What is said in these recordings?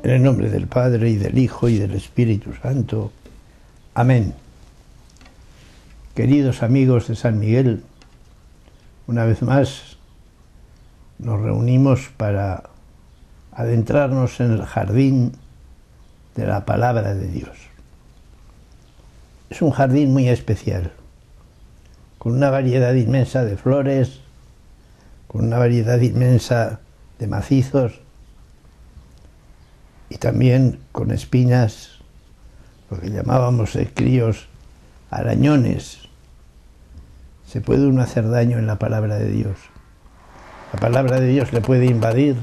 En el nombre del Padre, y del Hijo, y del Espíritu Santo. Amén. Queridos amigos de San Miguel, una vez más nos reunimos para adentrarnos en el jardín de la palabra de Dios. Es un jardín muy especial, con una variedad inmensa de flores, con una variedad inmensa de macizos y también con espinas, lo que llamábamos de críos arañones. Se puede uno hacer daño en la palabra de Dios. La palabra de Dios le puede invadir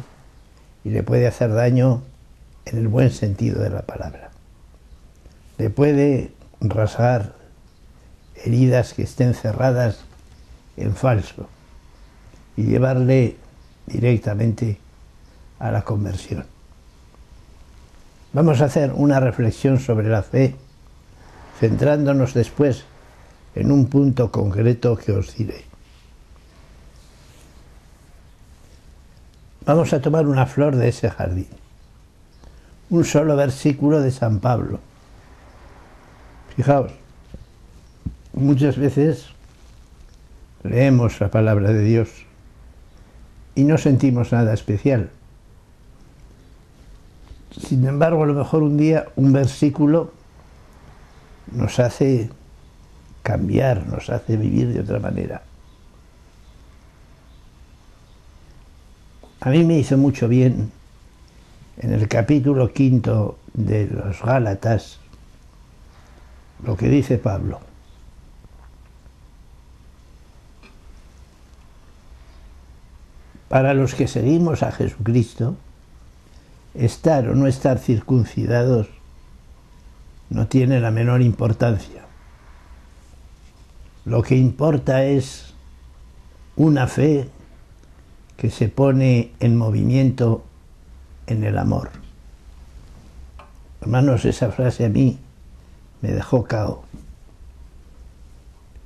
y le puede hacer daño en el buen sentido de la palabra. Le puede rasgar heridas que estén cerradas en falso y llevarle directamente a la conversión. Vamos a hacer una reflexión sobre la fe, centrándonos después en un punto concreto que os diré. Vamos a tomar una flor de ese jardín, un solo versículo de San Pablo. Fijaos, muchas veces leemos la palabra de Dios y no sentimos nada especial. Sin embargo, a lo mejor un día un versículo nos hace cambiar, nos hace vivir de otra manera. A mí me hizo mucho bien en el capítulo 5 de los Gálatas lo que dice Pablo. Para los que seguimos a Jesucristo, estar o no estar circuncidados no tiene la menor importancia. Lo que importa es una fe que se pone en movimiento en el amor. Hermanos, esa frase a mí me dejó cao.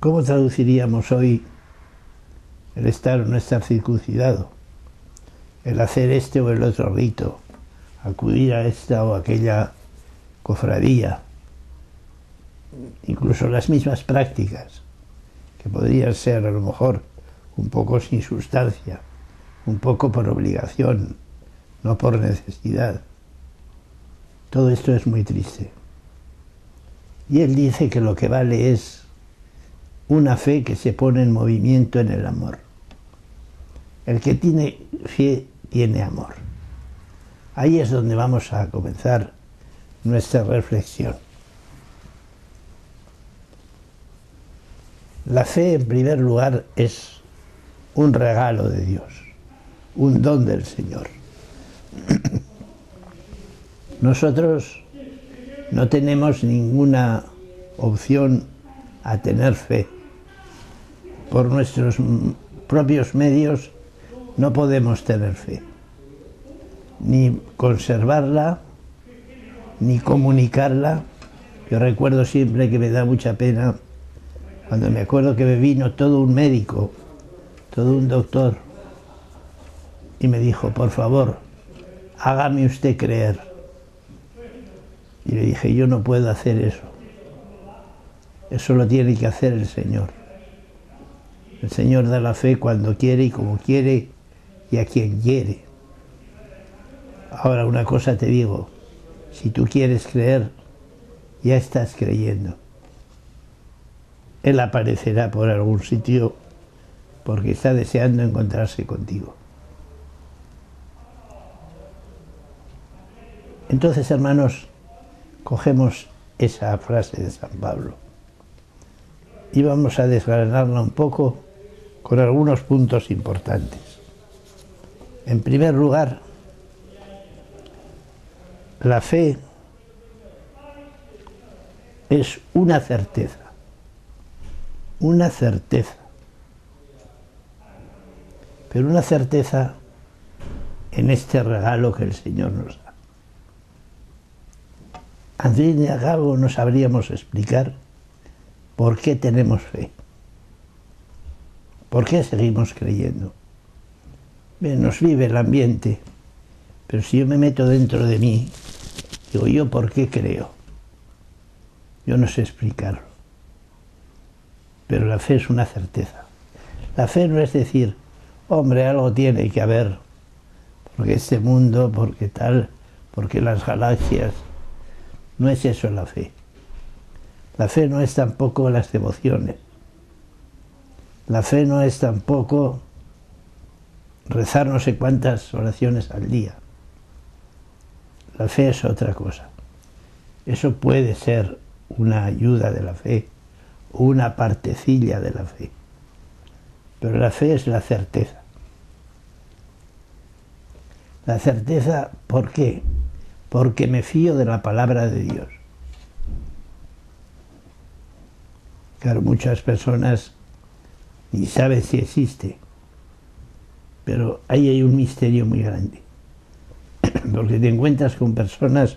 ¿Cómo traduciríamos hoy el estar o no estar circuncidado? El hacer este o el otro rito, acudir a esta o aquella cofradía, incluso las mismas prácticas, que podrían ser a lo mejor un poco sin sustancia, un poco por obligación, no por necesidad. Todo esto es muy triste. Y él dice que lo que vale es una fe que se pone en movimiento en el amor. El que tiene fe tiene amor. Ahí es donde vamos a comenzar nuestra reflexión. La fe, en primer lugar, es un regalo de Dios, un don del Señor. Nosotros no tenemos ninguna opción a tener fe. Por nuestros propios medios no podemos tener fe, ni conservarla, ni comunicarla. Yo recuerdo siempre que me da mucha pena cuando me acuerdo que me vino todo un médico, todo un doctor, y me dijo, por favor, hágame usted creer. Y le dije, yo no puedo hacer eso. Eso lo tiene que hacer el Señor. El Señor da la fe cuando quiere y como quiere y a quien quiere. Ahora, una cosa te digo, si tú quieres creer, ya estás creyendo. Él aparecerá por algún sitio porque está deseando encontrarse contigo. Entonces, hermanos, cogemos esa frase de San Pablo y vamos a desgranarla un poco con algunos puntos importantes. En primer lugar, la fe es una certeza, pero una certeza en este regalo que el Señor nos da. Al fin y al cabo no sabríamos explicar por qué tenemos fe, por qué seguimos creyendo. Bien, nos vive el ambiente Pero si yo me meto dentro de mí, digo, ¿yo por qué creo? Yo no sé explicarlo. Pero la fe es una certeza. La fe no es decir, hombre, algo tiene que haber, porque este mundo, porque tal, porque las galaxias. No es eso la fe. La fe no es tampoco las devociones. La fe no es tampoco rezar no sé cuántas oraciones al día. La fe es otra cosa. Eso puede ser una ayuda de la fe, una partecilla de la fe. Pero la fe es la certeza. La certeza, ¿por qué? Porque me fío de la palabra de Dios. Claro, muchas personas ni saben si existe, pero ahí hay un misterio muy grande. Porque te encuentras con personas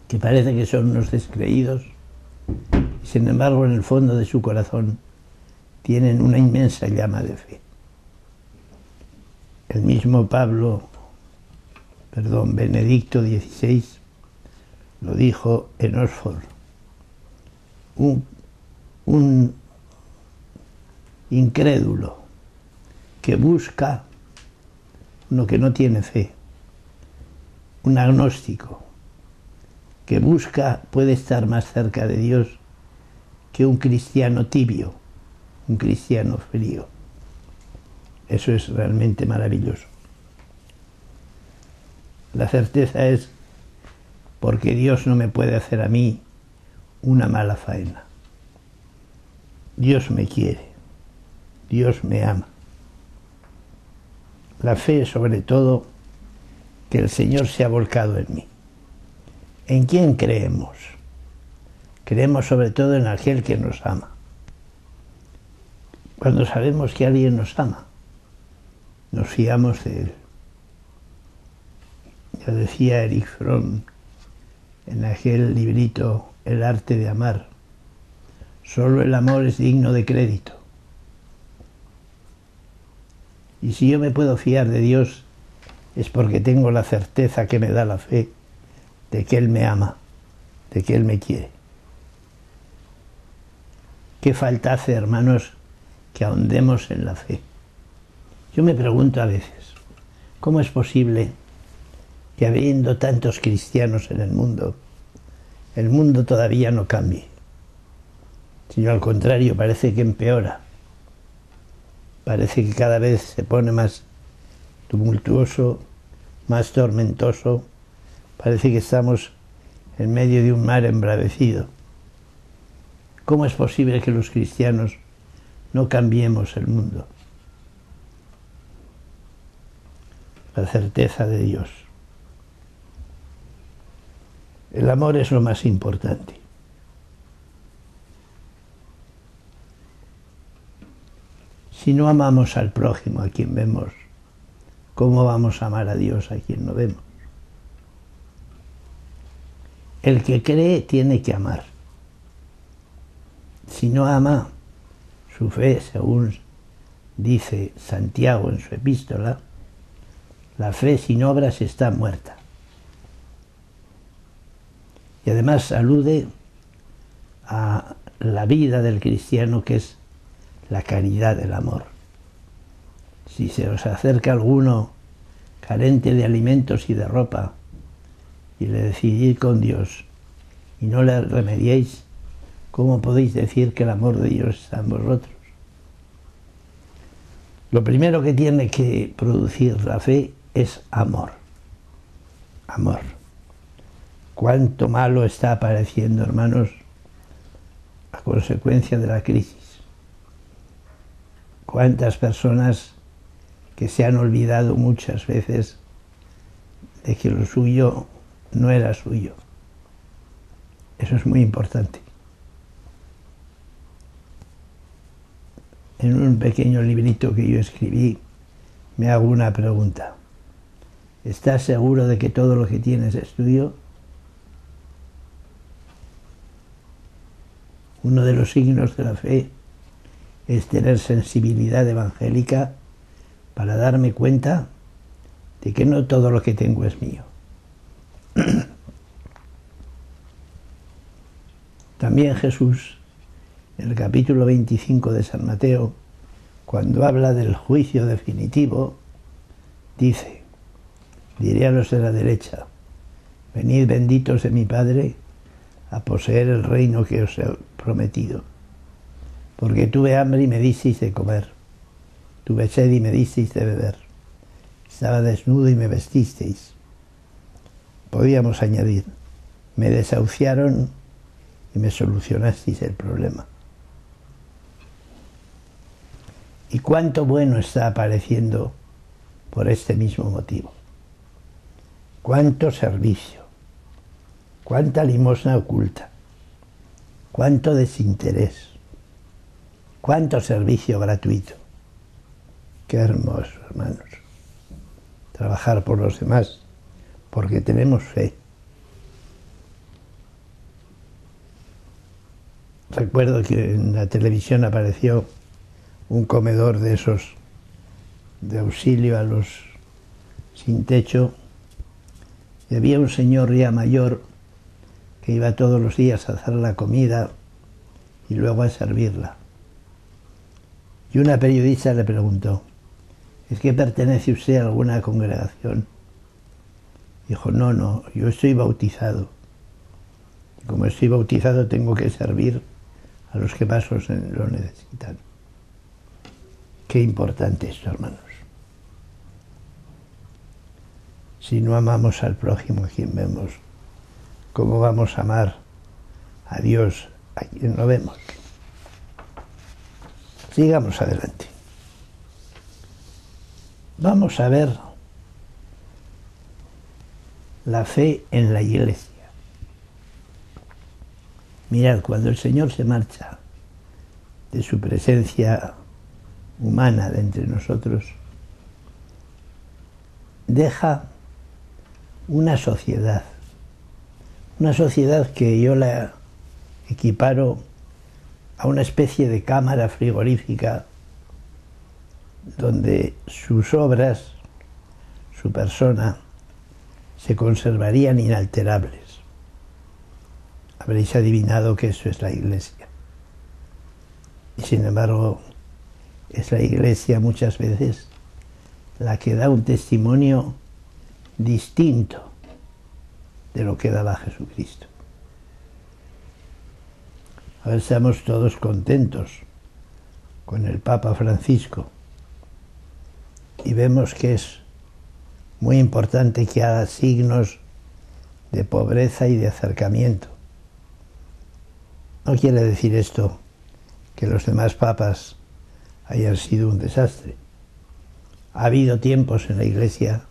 que parece que son unos descreídos, y sin embargo en el fondo de su corazón tienen una inmensa llama de fe. El mismo Benedicto XVI lo dijo en Oxford. Un incrédulo que busca, uno que no tiene fe, un agnóstico que busca, puede estar más cerca de Dios que un cristiano tibio, un cristiano frío. Eso es realmente maravilloso. La certeza es porque Dios no me puede hacer a mí una mala faena. Dios me quiere, Dios me ama. La fe, sobre todo, que el Señor se ha volcado en mí. ¿En quién creemos? Creemos sobre todo en aquel que nos ama. Cuando sabemos que alguien nos ama, nos fiamos de él. Ya decía Erich Fromm en aquel librito El arte de amar, solo el amor es digno de crédito. Y si yo me puedo fiar de Dios es porque tengo la certeza que me da la fe de que Él me ama, de que Él me quiere. ¿Qué falta hace, hermanos, que ahondemos en la fe? Yo me pregunto a veces, ¿cómo es posible que habiendo tantos cristianos en el mundo todavía no cambie? Sino al contrario, parece que empeora. Parece que cada vez se pone más tumultuoso, más tormentoso. Parece que estamos en medio de un mar embravecido. ¿Cómo es posible que los cristianos no cambiemos el mundo? La certeza de Dios. El amor es lo más importante. Si no amamos al prójimo, a quien vemos, ¿cómo vamos a amar a Dios a quien no vemos? El que cree tiene que amar. Si no ama, su fe, según dice Santiago en su epístola, la fe sin obras está muerta. Y además alude a la vida del cristiano, que es la caridad del amor. Si se os acerca alguno carente de alimentos y de ropa, y le decidís con Dios, y no le remediéis, ¿cómo podéis decir que el amor de Dios está en vosotros? Lo primero que tiene que producir la fe es amor. Amor. Cuánto malo está apareciendo, hermanos, a consecuencia de la crisis. Cuántas personas que se han olvidado muchas veces de que lo suyo no era suyo. Eso es muy importante. En un pequeño librito que yo escribí, me hago una pregunta. ¿Estás seguro de que todo lo que tienes es tuyo? Uno de los signos de la fe es tener sensibilidad evangélica para darme cuenta de que no todo lo que tengo es mío. También Jesús, en el capítulo 25 de San Mateo, cuando habla del juicio definitivo, dice: diré a los de la derecha, venid benditos de mi Padre a poseer el reino que os he prometido. Porque tuve hambre y me disteis de comer, tuve sed y me disteis de beber, estaba desnudo y me vestisteis. Podíamos añadir, me desahuciaron y me solucionasteis el problema. Y cuánto bueno está apareciendo por este mismo motivo. Cuánto servicio, cuánta limosna oculta, cuánto desinterés, cuánto servicio gratuito. Qué hermoso, hermanos. Trabajar por los demás porque tenemos fe. Recuerdo que en la televisión apareció un comedor de esos de auxilio a los sin techo, y había un señor ya mayor que iba todos los días a hacer la comida y luego a servirla. Y una periodista le preguntó: ¿es que pertenece usted a alguna congregación? Dijo: no, yo estoy bautizado. Y como estoy bautizado tengo que servir a los que más lo necesitan. Qué importante esto, hermanos. Si no amamos al prójimo a quien vemos, ¿cómo vamos a amar a Dios a quien no vemos? Sigamos adelante. Vamos a ver la fe en la Iglesia. Mirad, cuando el Señor se marcha de su presencia humana de entre nosotros, deja una sociedad que yo la equiparo a una especie de cámara frigorífica donde sus obras, su persona, se conservarían inalterables. Habréis adivinado que eso es la Iglesia. Y sin embargo, es la Iglesia muchas veces la que da un testimonio distinto de lo que daba Jesucristo. A ver, estamos todos contentos con el Papa Francisco y vemos que es muy importante que haga signos de pobreza y de acercamiento. No quiere decir esto que los demás papas hayan sido un desastre. Ha habido tiempos en la Iglesia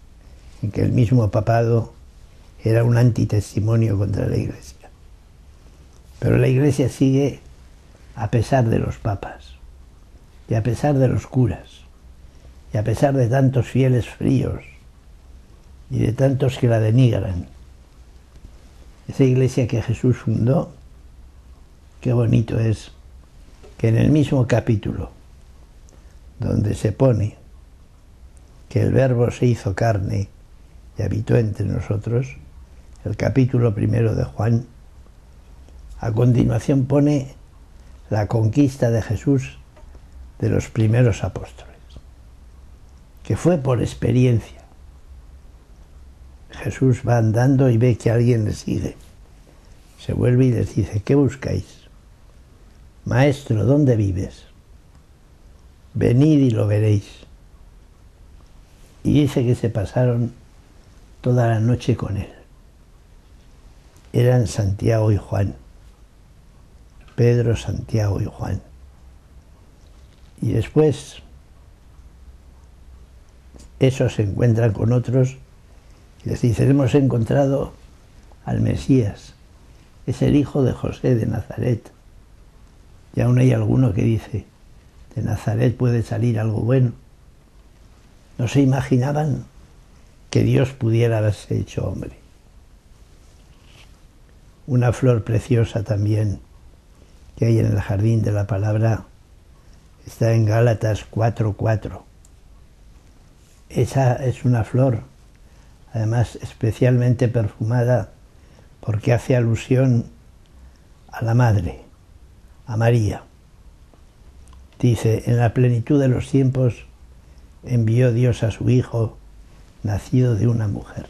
en que el mismo papado era un antitestimonio contra la Iglesia. Pero la Iglesia sigue a pesar de los papas, y a pesar de los curas, y a pesar de tantos fieles fríos, y de tantos que la denigran. Esa Iglesia que Jesús fundó, qué bonito es que en el mismo capítulo donde se pone que el Verbo se hizo carne y habitó entre nosotros, el capítulo 1 de Juan, a continuación pone la conquista de Jesús de los primeros apóstoles, que fue por experiencia. Jesús va andando y ve que alguien le sigue. Se vuelve y les dice: ¿qué buscáis? Maestro, ¿dónde vives? Venid y lo veréis. Y dice que se pasaron toda la noche con él. Eran Santiago y Juan. Pedro, Santiago y Juan. Y después esos se encuentran con otros y les dicen: hemos encontrado al Mesías, es el hijo de José de Nazaret. Y aún hay alguno que dice: de Nazaret puede salir algo bueno. No se imaginaban que Dios pudiera haberse hecho hombre. Una flor preciosa también que hay en el jardín de la palabra está en Gálatas 4:4. Esa es una flor además especialmente perfumada porque hace alusión a la Madre, a María. Dice, en la plenitud de los tiempos envió Dios a su Hijo, nacido de una mujer.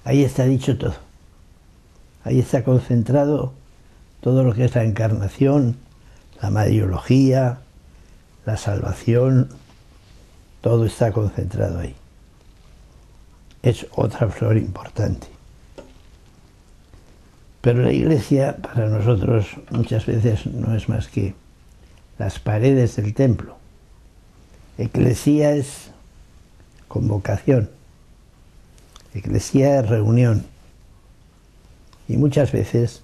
Ahí está dicho todo. Ahí está concentrado todo lo que es la encarnación, la mariología, la salvación, todo está concentrado ahí. Es otra flor importante. Pero la Iglesia para nosotros muchas veces no es más que las paredes del templo. Eclesía es convocación, eclesía es reunión. Y muchas veces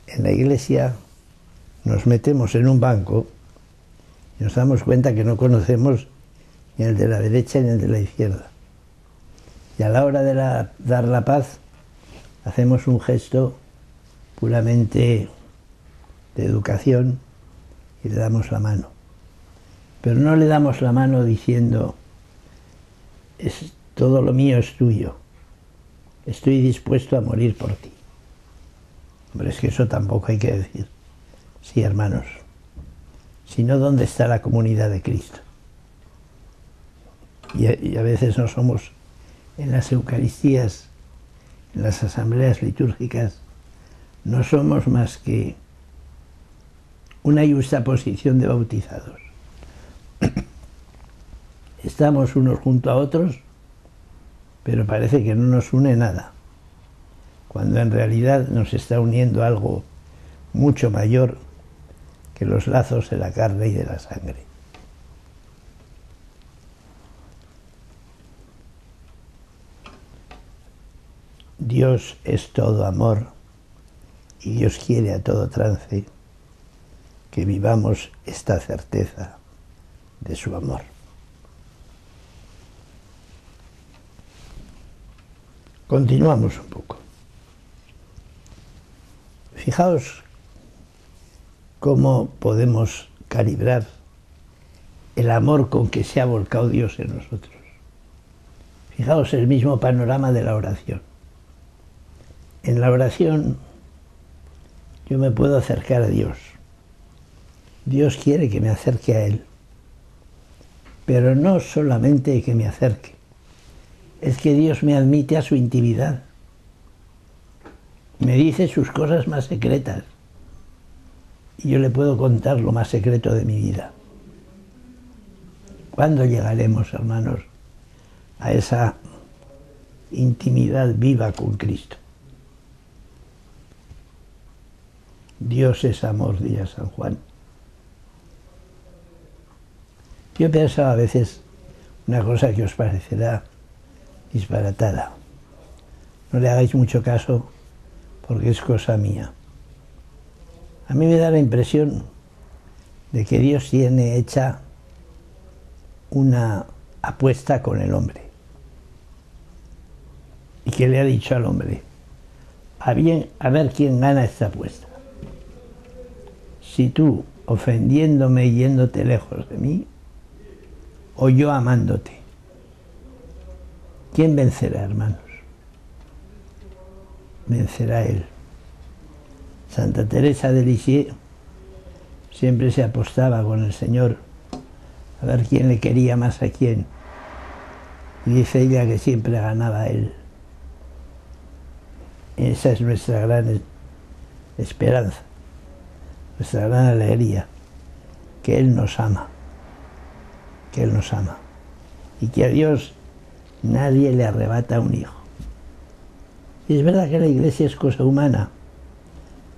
en la Iglesia nos metemos en un banco y nos damos cuenta que no conocemos ni el de la derecha ni el de la izquierda. Y a la hora de dar la paz, hacemos un gesto puramente de educación y le damos la mano. Pero no le damos la mano diciendo, todo lo mío es tuyo, estoy dispuesto a morir por ti. Hombre, es que eso tampoco hay que decir. Sí, hermanos. Si no, ¿dónde está la comunidad de Cristo? Y a veces no somos en las Eucaristías, en las asambleas litúrgicas, no somos más que una yuxtaposición de bautizados. Estamos unos junto a otros, pero parece que no nos une nada, cuando en realidad nos está uniendo algo mucho mayor que los lazos de la carne y de la sangre. Dios es todo amor y Dios quiere a todo trance que vivamos esta certeza de su amor. Continuamos un poco. Fijaos cómo podemos calibrar el amor con que se ha volcado Dios en nosotros. Fijaos el mismo panorama de la oración. En la oración yo me puedo acercar a Dios. Dios quiere que me acerque a Él. Pero no solamente que me acerque, es que Dios me admite a su intimidad. Me dice sus cosas más secretas. Y yo le puedo contar lo más secreto de mi vida. ¿Cuándo llegaremos, hermanos, a esa intimidad viva con Cristo? Dios es amor, diría San Juan. Yo pensaba a veces una cosa que os parecerá disparatada. No le hagáis mucho caso porque es cosa mía. A mí me da la impresión de que Dios tiene hecha una apuesta con el hombre y que le ha dicho al hombre, a ver quién gana esta apuesta. Si tú ofendiéndome y yéndote lejos de mí, o yo amándote. ¿Quién vencerá, hermanos? Vencerá Él. Santa Teresa de Lisieux siempre se apostaba con el Señor a ver quién le quería más a quién. Y dice ella que siempre ganaba Él. Esa es nuestra gran esperanza, nuestra gran alegría, que Él nos ama, que Él nos ama. Y que a Dios nadie le arrebata un hijo. Y es verdad que la Iglesia es cosa humana.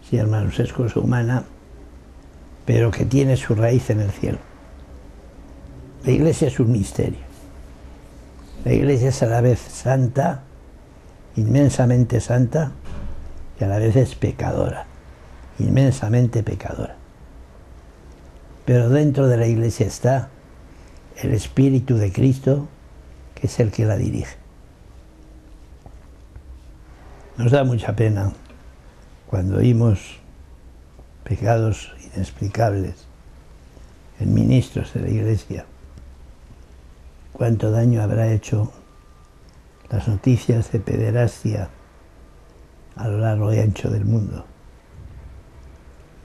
Sí, hermanos, es cosa humana, pero que tiene su raíz en el cielo. La Iglesia es un misterio. La Iglesia es a la vez santa, inmensamente santa, y a la vez es pecadora, inmensamente pecadora. Pero dentro de la Iglesia está el Espíritu de Cristo, que es el que la dirige. Nos da mucha pena cuando oímos pecados inexplicables en ministros de la Iglesia. Cuánto daño habrá hecho las noticias de pederastia a lo largo y ancho del mundo.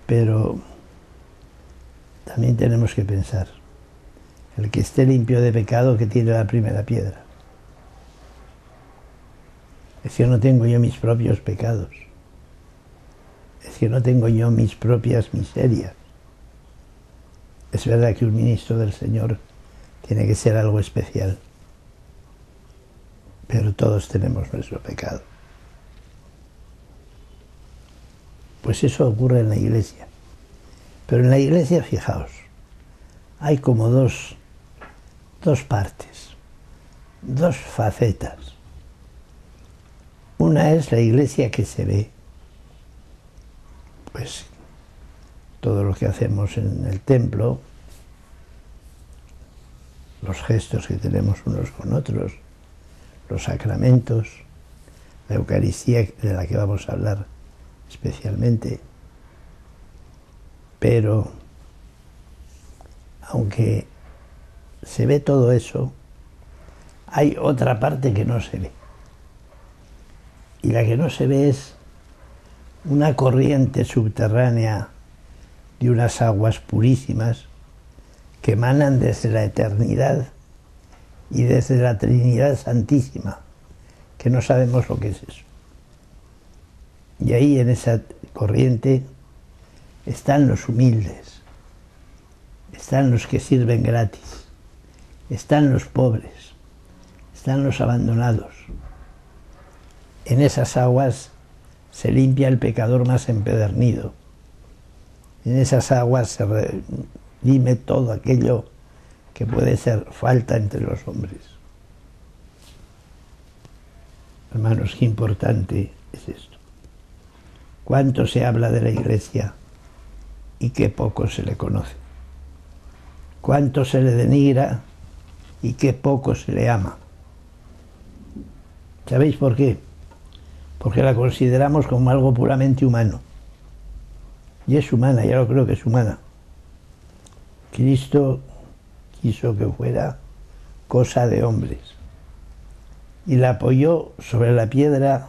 Pero también tenemos que pensar, el que esté limpio de pecado, que tire la primera piedra. Es que no tengo yo mis propios pecados. Es que no tengo yo mis propias miserias. Es verdad que un ministro del Señor tiene que ser algo especial, pero todos tenemos nuestro pecado. Pues eso ocurre en la Iglesia. Pero en la Iglesia, fijaos, hay como dos partes, dos facetas. Una es la Iglesia que se ve, pues todo lo que hacemos en el templo, los gestos que tenemos unos con otros, los sacramentos, la Eucaristía de la que vamos a hablar especialmente. Pero aunque se ve todo eso, hay otra parte que no se ve. Y la que no se ve es una corriente subterránea de unas aguas purísimas que emanan desde la eternidad y desde la Trinidad Santísima, que no sabemos lo que es eso. Y ahí en esa corriente están los humildes, están los que sirven gratis, están los pobres, están los abandonados. En esas aguas se limpia el pecador más empedernido. En esas aguas se redime todo aquello que puede ser falta entre los hombres. Hermanos, qué importante es esto. Cuánto se habla de la Iglesia y qué poco se le conoce. Cuánto se le denigra y qué poco se le ama. ¿Sabéis por qué? Porque la consideramos como algo puramente humano. Y es humana, ya lo creo que es humana. Cristo quiso que fuera cosa de hombres y la apoyó sobre la piedra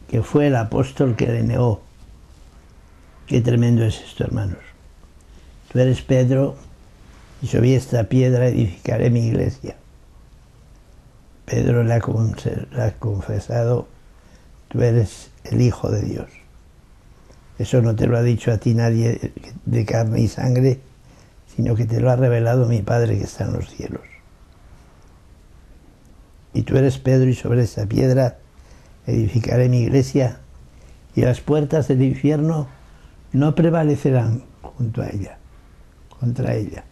que fue el apóstol que le negó. Qué tremendo es esto, hermanos. Tú eres Pedro y sobre esta piedra edificaré mi iglesia. Pedro le ha confesado, tú eres el Hijo de Dios. Eso no te lo ha dicho a ti nadie de carne y sangre, sino que te lo ha revelado mi Padre que está en los cielos. Y tú eres Pedro y sobre esta piedra edificaré mi iglesia y las puertas del infierno no prevalecerán junto a ella, contra ella.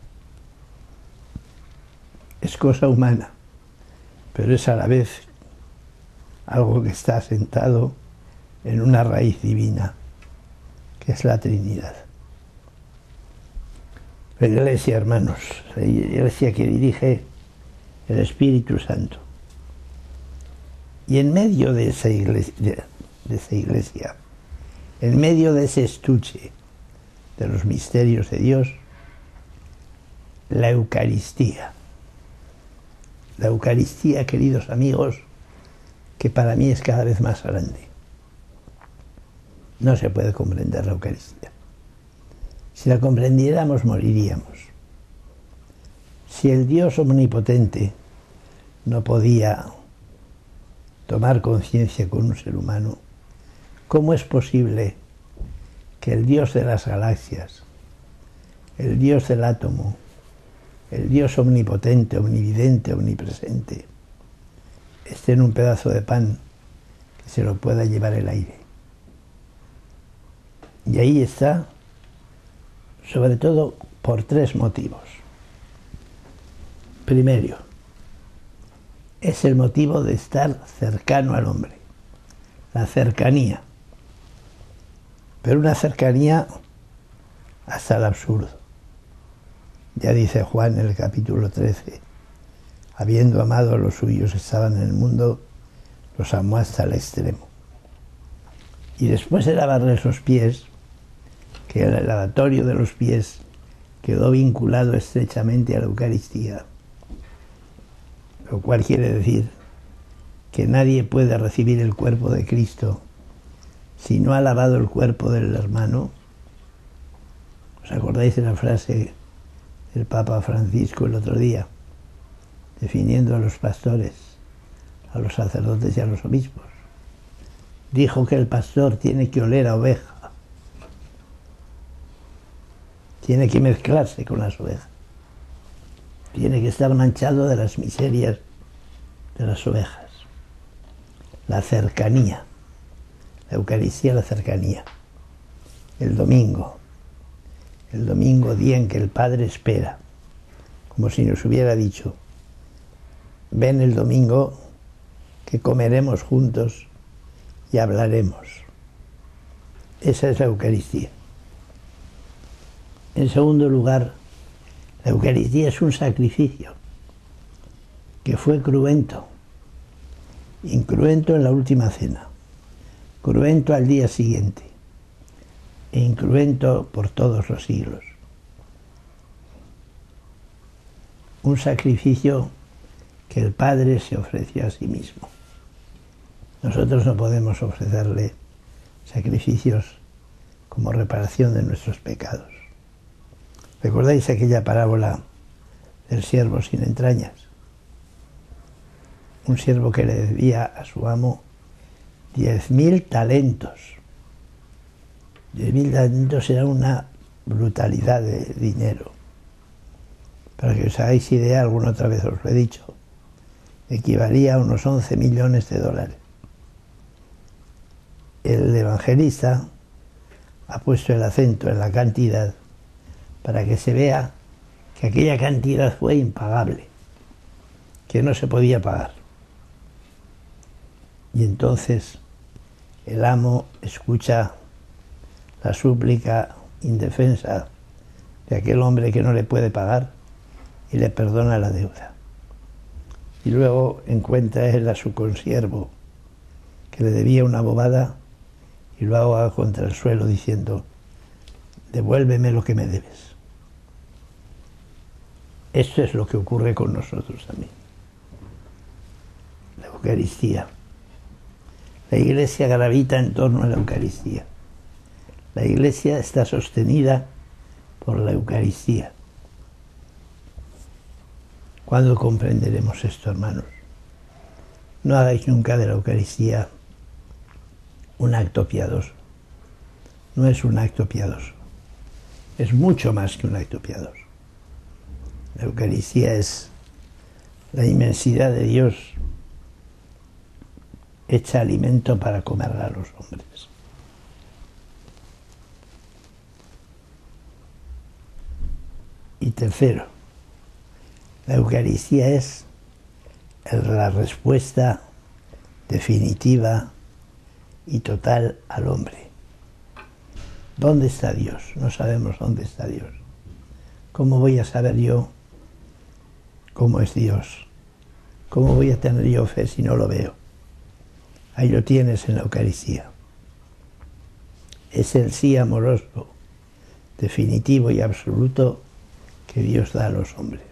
Es cosa humana, pero es a la vez algo que está asentado en una raíz divina, que es la Trinidad. La Iglesia, hermanos, la Iglesia que dirige el Espíritu Santo. Y en medio de esa iglesia, en medio de ese estuche de los misterios de Dios, la Eucaristía. La Eucaristía, queridos amigos, que para mí es cada vez más grande. No se puede comprender la Eucaristía. Si la comprendiéramos, moriríamos. Si el Dios omnipotente no podía tomar conciencia con un ser humano, ¿cómo es posible que el Dios de las galaxias, el Dios del átomo, el Dios omnipotente, omnividente, omnipresente, esté en un pedazo de pan que se lo pueda llevar el aire? Y ahí está, sobre todo por tres motivos. Primero, es el motivo de estar cercano al hombre, la cercanía, pero una cercanía hasta el absurdo. Ya dice Juan en el capítulo 13, habiendo amado a los suyos que estaban en el mundo, los amó hasta el extremo. Y después de lavarles los pies, que el lavatorio de los pies quedó vinculado estrechamente a la Eucaristía, lo cual quiere decir que nadie puede recibir el cuerpo de Cristo si no ha lavado el cuerpo del hermano. ¿Os acordáis de la frase del Papa Francisco el otro día, definiendo a los pastores, a los sacerdotes y a los obispos? Dijo que el pastor tiene que oler a oveja, tiene que mezclarse con las ovejas, tiene que estar manchado de las miserias de las ovejas. La cercanía, la Eucaristía, la cercanía. El domingo, día en que el Padre espera, como si nos hubiera dicho: ven el domingo que comeremos juntos y hablaremos. Esa es la Eucaristía. En segundo lugar, la Eucaristía es un sacrificio que fue cruento, incruento en la última cena, cruento al día siguiente e incruento por todos los siglos. Un sacrificio que el Padre se ofreció a sí mismo. Nosotros no podemos ofrecerle sacrificios como reparación de nuestros pecados. ¿Recordáis aquella parábola del siervo sin entrañas? Un siervo que le debía a su amo 10.000 talentos. 10.000 talentos era una brutalidad de dinero. Para que os hagáis idea, alguna otra vez os lo he dicho, equivalía a unos 11 millones de dólares. El evangelista ha puesto el acento en la cantidad para que se vea que aquella cantidad fue impagable, que no se podía pagar. Y entonces el amo escucha la súplica indefensa de aquel hombre que no le puede pagar y le perdona la deuda. Y luego encuentra él a su consiervo que le debía una bobada y lo ahoga contra el suelo diciendo: devuélveme lo que me debes. Esto es lo que ocurre con nosotros también. La Eucaristía. La Iglesia gravita en torno a la Eucaristía. La Iglesia está sostenida por la Eucaristía. ¿Cuándo comprenderemos esto, hermanos? No hagáis nunca de la Eucaristía un acto piadoso. No es un acto piadoso. Es mucho más que un acto piadoso. La Eucaristía es la inmensidad de Dios hecha alimento para comerla a los hombres. Y tercero, la Eucaristía es la respuesta definitiva y total al hombre. ¿Dónde está Dios? No sabemos dónde está Dios. ¿Cómo voy a saber yo cómo es Dios? ¿Cómo voy a tener yo fe si no lo veo? Ahí lo tienes en la Eucaristía. Es el sí amoroso, definitivo y absoluto que Dios da a los hombres.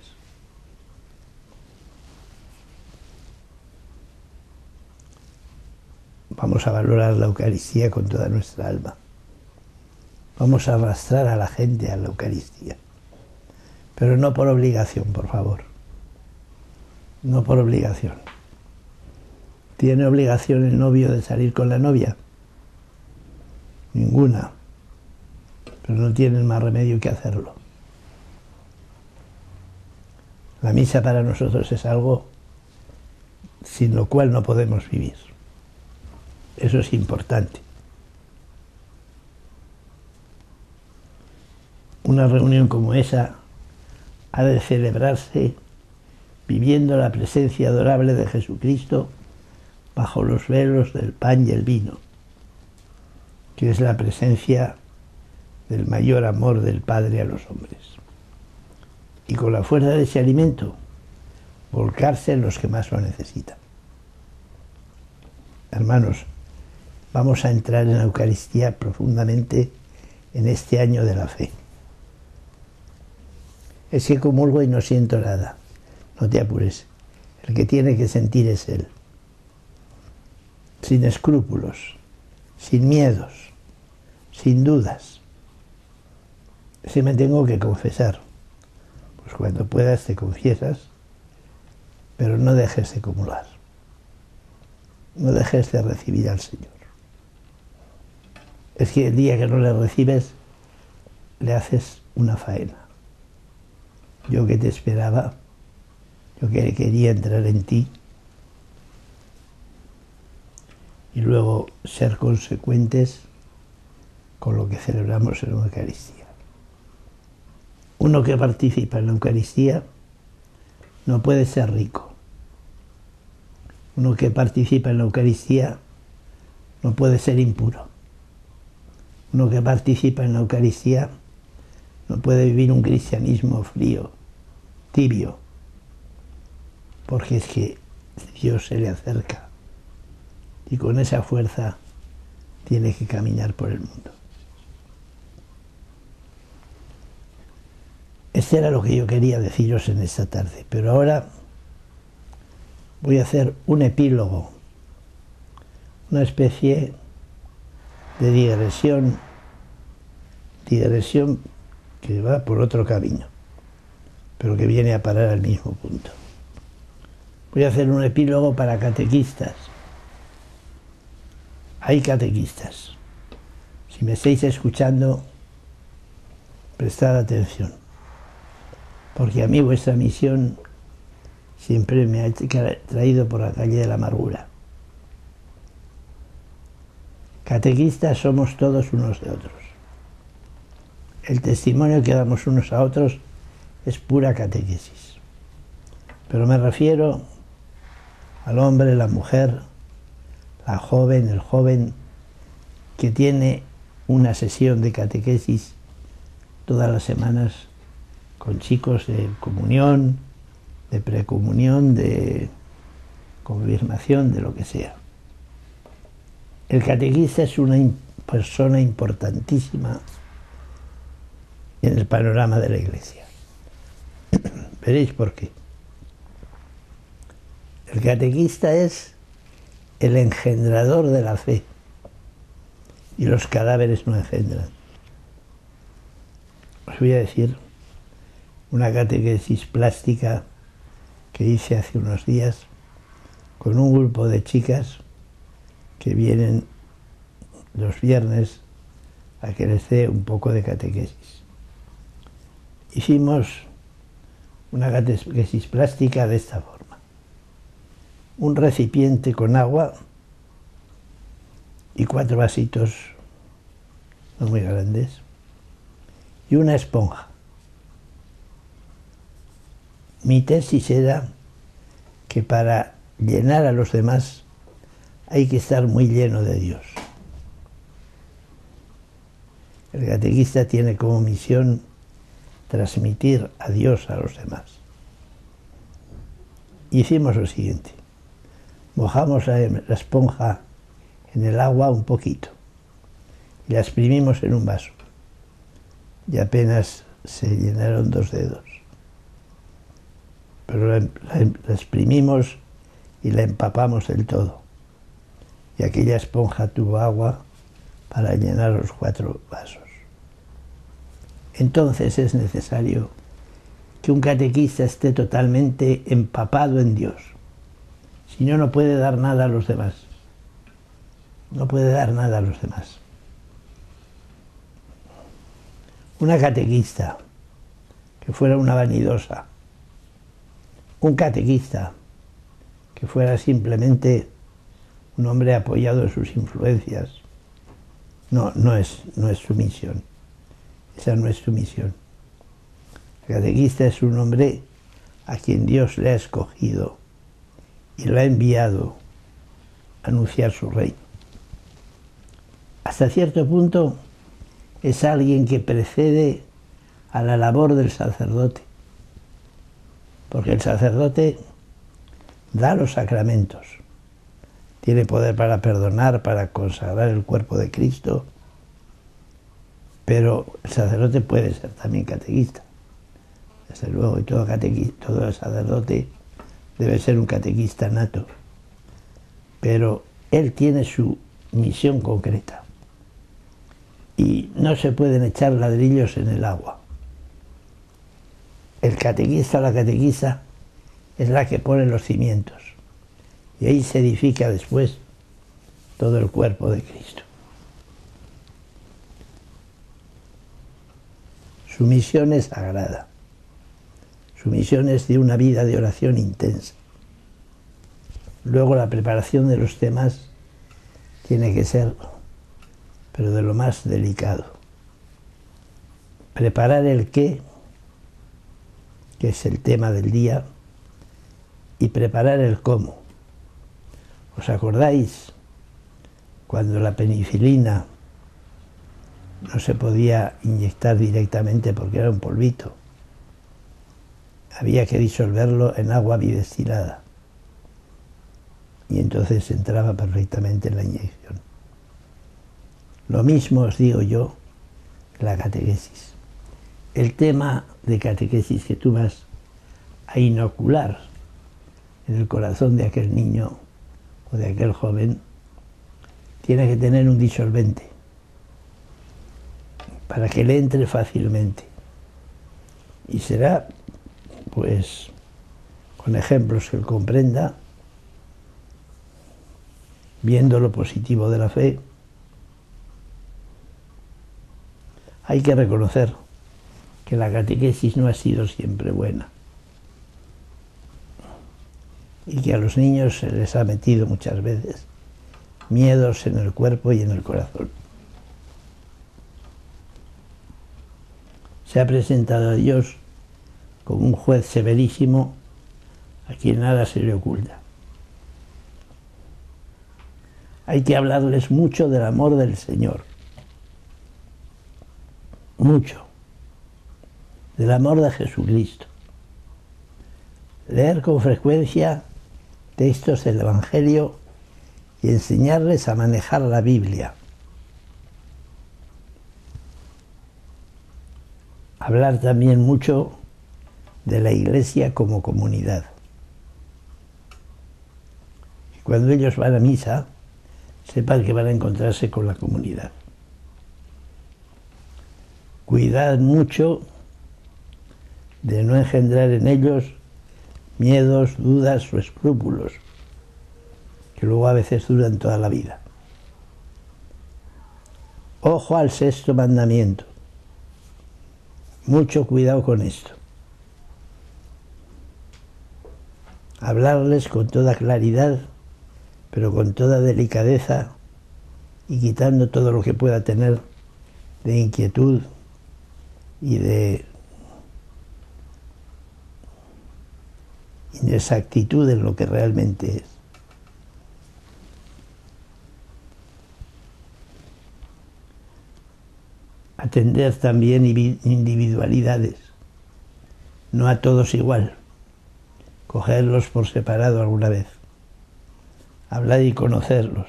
Vamos a valorar la Eucaristía con toda nuestra alma. Vamos a arrastrar a la gente a la Eucaristía. Pero no por obligación, por favor. No por obligación. ¿Tiene obligación el novio de salir con la novia? Ninguna. Pero no tienen más remedio que hacerlo. La misa para nosotros es algo sin lo cual no podemos vivir. Eso es importante. Una reunión como esa ha de celebrarse viviendo la presencia adorable de Jesucristo bajo los velos del pan y el vino, que es la presencia del mayor amor del Padre a los hombres. Y con la fuerza de ese alimento, volcarse en los que más lo necesitan. Hermanos, vamos a entrar en la Eucaristía profundamente en este año de la fe. Es que comulgo y no siento nada. No te apures. El que tiene que sentir es él, sin escrúpulos, sin miedos, sin dudas. Si me tengo que confesar, pues cuando puedas te confiesas, pero no dejes de acumular, no dejes de recibir al Señor. Es que el día que no le recibes, le haces una faena. Yo que te esperaba, yo que quería entrar en ti, y luego ser consecuentes con lo que celebramos en la Eucaristía. Uno que participa en la Eucaristía no puede ser rico. Uno que participa en la Eucaristía no puede ser impuro. Uno que participa en la Eucaristía no puede vivir un cristianismo frío, tibio, porque es que Dios se le acerca y con esa fuerza tiene que caminar por el mundo. Esto era lo que yo quería deciros en esta tarde, pero ahora voy a hacer un epílogo, una especie de digresión que va por otro camino, pero que viene a parar al mismo punto. Voy a hacer un epílogo para catequistas. Hay catequistas. Si me estáis escuchando, prestad atención, porque a mí vuestra misión siempre me ha traído por la calle de la amargura. Catequistas somos todos unos de otros. El testimonio que damos unos a otros es pura catequesis. Pero me refiero al hombre, la mujer, la joven, el joven, que tiene una sesión de catequesis todas las semanas con chicos de comunión, de precomunión, de confirmación, de lo que sea. El catequista es una persona importantísima en el panorama de la Iglesia. Veréis por qué. El catequista es el engendrador de la fe y los cadáveres no engendran. Os voy a decir una catequesis plástica que hice hace unos días con un grupo de chicas que vienen los viernes a que les dé un poco de catequesis. Hicimos una catequesis plástica de esta forma: un recipiente con agua y 4 vasitos no muy grandes y una esponja. Mi tesis era que para llenar a los demás hay que estar muy lleno de Dios. El catequista tiene como misión transmitir a Dios a los demás. Hicimos lo siguiente: mojamos la esponja en el agua un poquito y la exprimimos en un vaso y apenas se llenaron 2 dedos. Pero la exprimimos y la empapamos del todo, y aquella esponja tuvo agua para llenar los 4 vasos. Entonces es necesario que un catequista esté totalmente empapado en Dios. Si no, no puede dar nada a los demás. No puede dar nada a los demás. Una catequista que fuera una vanidosa, un catequista que fuera simplemente un hombre apoyado en sus influencias, no es su misión. Esa no es su misión. El catequista es un hombre a quien Dios le ha escogido y lo ha enviado a anunciar su reino. Hasta cierto punto es alguien que precede a la labor del sacerdote, porque el sacerdote da los sacramentos, tiene poder para perdonar, para consagrar el cuerpo de Cristo, pero el sacerdote puede ser también catequista. Desde luego, y todo sacerdote debe ser un catequista nato, pero él tiene su misión concreta y no se pueden echar ladrillos en el agua. El catequista o la catequista es la que pone los cimientos y ahí se edifica después todo el cuerpo de Cristo. Su misión es sagrada. Su misión es de una vida de oración intensa. Luego la preparación de los temas tiene que ser, pero de lo más delicado. Preparar el qué, que es el tema del día, y preparar el cómo. ¿Os acordáis cuando la penicilina no se podía inyectar directamente porque era un polvito? Había que disolverlo en agua bidestilada y entonces entraba perfectamente en la inyección. Lo mismo os digo yo, la catequesis. El tema de catequesis que tú vas a inocular en el corazón de aquel niño o de aquel joven tiene que tener un disolvente para que le entre fácilmente. Y será, pues, con ejemplos que él comprenda, viendo lo positivo de la fe. Hay que reconocer que la catequesis no ha sido siempre buena y que a los niños se les ha metido muchas veces miedos en el cuerpo y en el corazón. Se ha presentado a Dios como un juez severísimo a quien nada se le oculta. Hay que hablarles mucho del amor del Señor, mucho, del amor de Jesucristo. Leer con frecuencia textos del Evangelio y enseñarles a manejar la Biblia. Hablar también mucho de la Iglesia como comunidad. Y cuando ellos van a misa, sepan que van a encontrarse con la comunidad. Cuidad mucho de no engendrar en ellos miedos, dudas o escrúpulos, que luego a veces duran toda la vida. Ojo al sexto mandamiento. Mucho cuidado con esto. Hablarles con toda claridad, pero con toda delicadeza y quitando todo lo que pueda tener de inquietud y de inexactitud en lo que realmente es. Atender también individualidades, no a todos igual, cogerlos por separado alguna vez, hablar y conocerlos.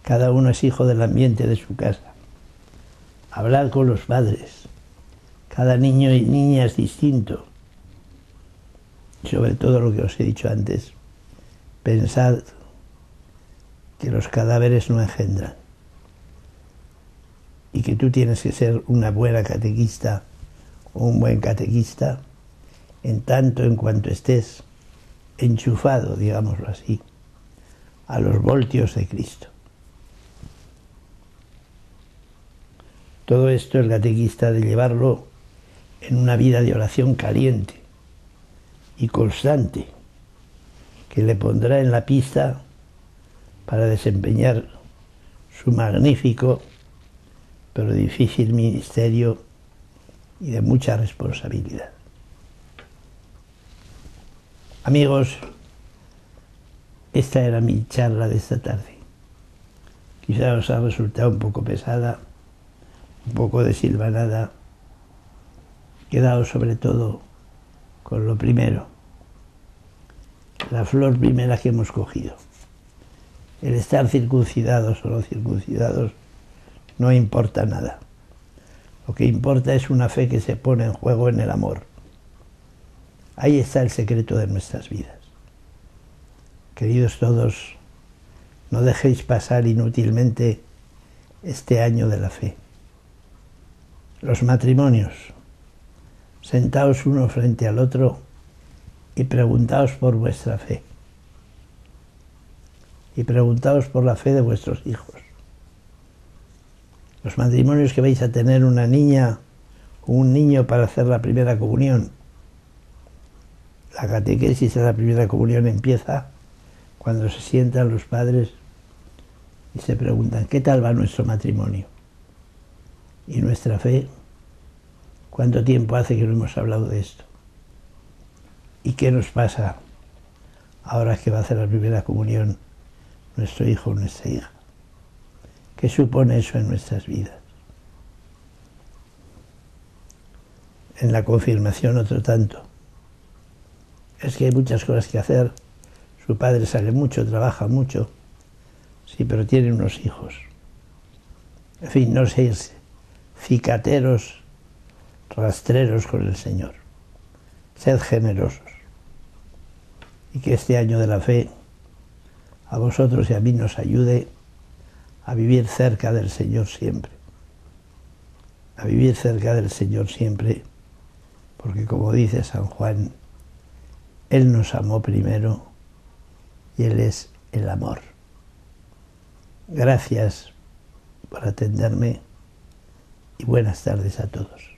Cada uno es hijo del ambiente de su casa. Hablar con los padres. Cada niño y niña es distinto. Y sobre todo lo que os he dicho antes, pensad que los cadáveres no engendran y que tú tienes que ser una buena catequista o un buen catequista en tanto en cuanto estés enchufado, digámoslo así, a los voltios de Cristo. Todo esto el catequista ha de llevarlo en una vida de oración caliente y constante, que le pondrá en la pista para desempeñar su magnífico pero difícil ministerio y de mucha responsabilidad. Amigos, esta era mi charla de esta tarde. Quizá os ha resultado un poco pesada, un poco desilvanada. Quedaos sobre todo con lo primero, la flor primera que hemos cogido. El estar circuncidados o no circuncidados no importa nada. Lo que importa es una fe que se pone en juego en el amor. Ahí está el secreto de nuestras vidas. Queridos todos, no dejéis pasar inútilmente este año de la fe. Los matrimonios, sentaos uno frente al otro y preguntaos por vuestra fe. Y preguntaos por la fe de vuestros hijos. Los matrimonios que vais a tener una niña o un niño para hacer la primera comunión. La catequesis de la primera comunión empieza cuando se sientan los padres y se preguntan, ¿qué tal va nuestro matrimonio? ¿Y nuestra fe? ¿Cuánto tiempo hace que no hemos hablado de esto? ¿Y qué nos pasa ahora que va a hacer la primera comunión nuestro hijo o nuestra hija? ¿Qué supone eso en nuestras vidas? En la confirmación otro tanto. Es que hay muchas cosas que hacer. Su padre sale mucho, trabaja mucho. Sí, pero tiene unos hijos. En fin, no seáis cicateros, rastreros con el Señor. Sed generosos. Y que este año de la fe a vosotros y a mí nos ayude a vivir cerca del Señor siempre. A vivir cerca del Señor siempre, porque como dice San Juan, Él nos amó primero y Él es el amor. Gracias por atenderme y buenas tardes a todos.